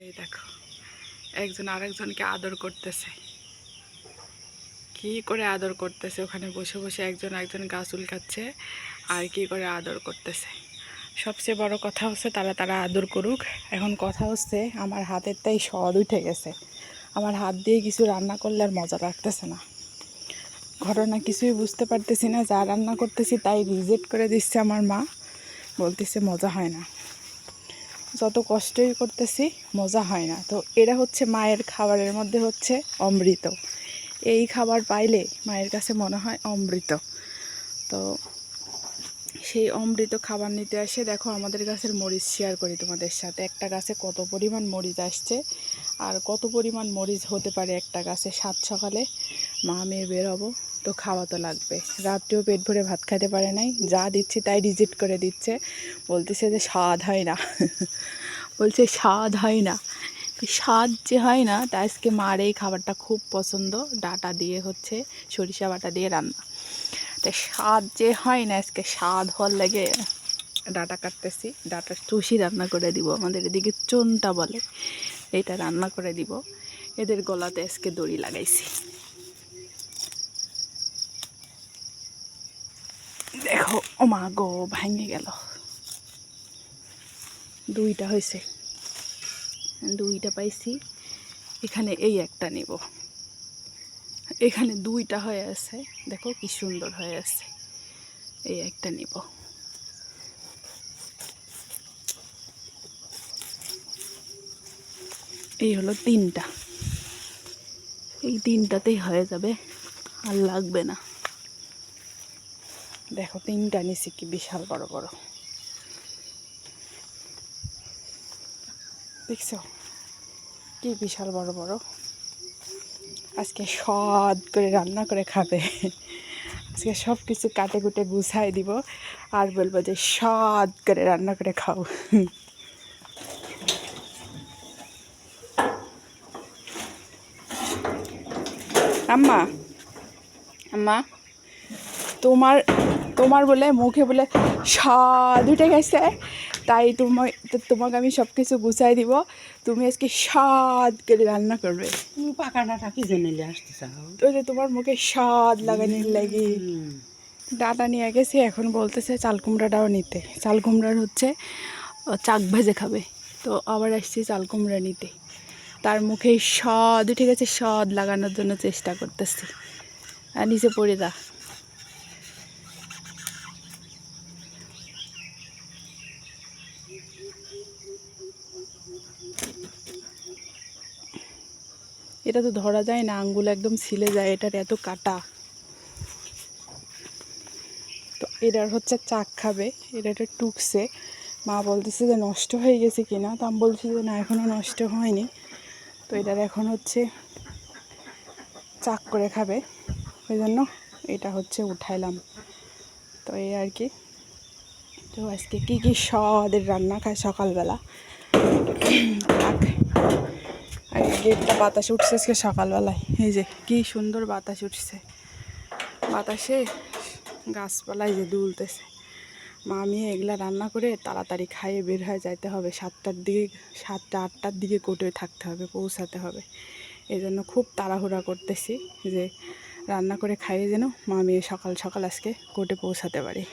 এই দেখো একজন আরেকজনকে আদর করতেছে। কি করে আদর করতেছে, ওখানে বসে বসে একজন গাছ উল্কাচ্ছে আর কি করে আদর করতেছে। সবচেয়ে বড় কথা হচ্ছে তারা আদর করুক। এখন কথা হচ্ছে আমার হাতের তাই স্বাদ উঠে গেছে। আমার হাত দিয়ে কিছু রান্না করলে আর মজা লাগতেছে না। ঘটনা কিছুই বুঝতে পারতেছি না, যা রান্না করতেছি তাই রিজেক্ট করে দিচ্ছে আমার মা, বলতেছে মজা হয় না। যত কষ্টই করতেছি মজা হয় না। তো এরা হচ্ছে মায়ের খাবারের মধ্যে হচ্ছে অমৃত। এই খাবার পাইলে মায়ের কাছে মনে হয় অমৃত। তো সেই অমৃত খাবার নিতে আসে দেখো আমাদের গাছের মরিচ শেয়ার করি তোমাদের সাথে। একটা গাছে কত পরিমাণ মরিচ আসছে আর কত পরিমাণ মরিচ হতে পারে একটা গাছে। সাত সকালে মা মেয়ে বেরোবো, তো খাওয়া তো লাগবে। রাত্রেও পেট ভরে ভাত খেতে পারে নাই, যা দিচ্ছি তাই রিজেক্ট করে দিচ্ছে, বলতেছে যে স্বাদ হয় না। বলছে স্বাদ হয় না। স্বাদ যে হয় না তা আজকে মার এই খাবারটা খুব পছন্দ। ডাঁটা দিয়ে হচ্ছে সরিষা বাটা দিয়ে রান্না। তা স্বাদ যে হয় না, আজকে স্বাদ হওয়ার লাগে ডাঁটা কাটতেছি। ডাঁটার চুষি রান্না করে দিব, আমাদের এদিকে চোনটা বলে, এটা রান্না করে দিব। এদের গলাতে আজকে দড়ি লাগাইছি। দেখো ও মা গো, ভাঙে গেল। দুইটা হয়েছে, দুইটা পাইছি। এখানে এই একটা নিব, এখানে দুইটা হয়ে আছে, দেখো কি সুন্দর হয়ে আছে। এই একটা নিব। এই হলো তিনটা, এই তিনটাতেই হয়ে যাবে, আর লাগবে না। দেখো তিনটা নিছি, কি বিশাল বড় বড়, দেখছো কি বিশাল বড় বড়। আজকে স্বাদ করে রান্না করে খাবে। আজকে সব কিছু কাটে কুটে গুছাই দিব আর বলবো যে স্বাদ করে রান্না করে খাও। আম্মা, আম্মা, তোমার তোমার বলে মুখে বলে স্বাদ উঠে গেছে, তাই তোমাকে আমি সব কিছু গুছাই দিব, তুমি আজকে স্বাদ করে রান্না করবে। তুমি পাকা ডাটা কি জন্য নিয়ে আসতে চাও? তো যে তোমার মুখে স্বাদ লাগানোর লাগি ডাটা নিয়ে গেছি। এখন বলতেছে চাল কুমড়াটাও নিতে। চাল কুমড়ার হচ্ছে চাক ভেজে খাবে। তো আবার আসছি চাল কুমড়া নিতে। তার মুখে স্বাদ উঠে গেছে, স্বাদ লাগানোর জন্য চেষ্টা করতেছি। আর নিচে পড়ে দা। এটা তো ধরা যায় না, আঙ্গুল একদম ছিলে যায়, এটার এত কাটা। তো এটার হচ্ছে চাক খাবে, এটা টুকছে। মা বলতেছে যে নষ্ট হয়ে গেছে কিনা, তো আমি বলছি যে না এখনও নষ্ট হয়নি। তো এটার এখন হচ্ছে চাক করে খাবে, ওই জন্য এটা হচ্ছে উঠাইলাম। তো এই আর কি। তো আজকে কী কী স্বাদের রান্না খায় সকালবেলা। আর গেটটা বাতাস উঠছে আজকে সকালবেলায়, এই যে কী সুন্দর বাতাস উঠছে। বাতাসে গাছপালায় যে দুলতেছে। মা আমি এগুলা রান্না করে তাড়াতাড়ি খাইয়ে বের হয়ে যাইতে হবে। 7টার দিকে, 7টা 8টার দিকে কোর্টে থাকতে হবে, পৌঁছাতে হবে। এই জন্য খুব তাড়াহুড়া করতেছি যে রান্না করে খাইয়ে যেন মা মেয়ে সকাল সকাল আজকে কোর্টে পৌঁছাতে পারি।